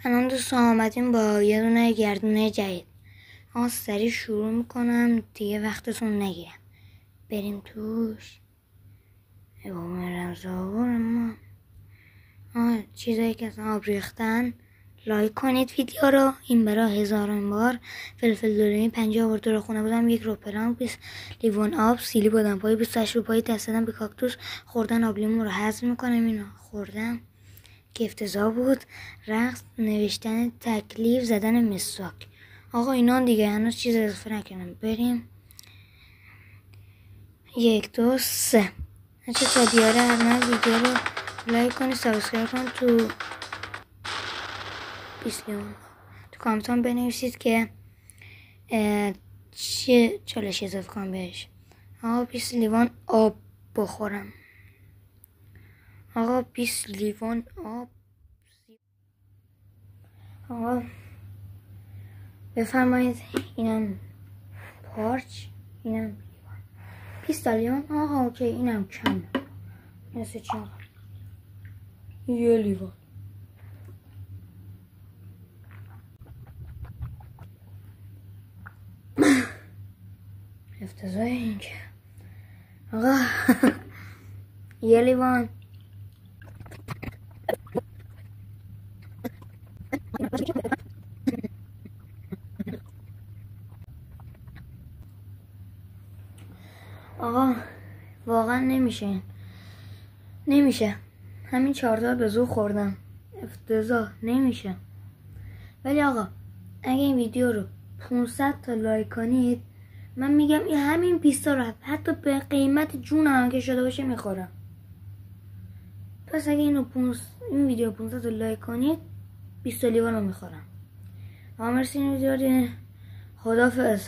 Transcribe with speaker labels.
Speaker 1: الان دوستان آمدیم با یه دونه گردونه جدید. سریع شروع میکنم دیگه وقتتون نگیرم. بریم توش. ما چیزایی که از آب ریختن. لایک کنید ویدیو رو. این برای 1000 بار. فلفل دلمه 50 بار تو رو خونه بودم. 1 رو پلانک 20 لیوان آب سیلی بودم پای 28 رو پای دست دادم به کاکتوس خوردن. آب لیمو رو هضم میکنم. اینو خوردم که افتضاح بود. رقص، نوشتن تکلیف، زدن مسواک. آقا اینا دیگه هنوز چیز اضافه نکردم. بریم 1 2 3. چه تا دیاره حتما ویدیو رو لایک کنید، سابسکرایب کنید. تو 20 لیوان تو کامنت هم بنویسید که چه چالش اضافه کنم بهش. آقا 20 لیوان آب بخورم. آقا 20 لیوان آب. آقا بفرمایید. اینم پارچ، اینم 20 لیوان. آقا اوکی، اینم کم مثل چه آقا 1 لیوان. افتضاح این که آقا 1 لیوان. آقا واقعا نمیشه. همین 4 تا به زور خوردم. افتضاح نمیشه. ولی آقا اگه این ویدیو رو 500 تا لایک کنید، من میگم این همین 20 تا رو حتی به قیمت جونم که شده باشه میخورم. پس اگه این ویدیو 500 تا لایک کنید 20 لیوان رو میخورم. مرسی این ویدیو رو دیدین. خداحافظ.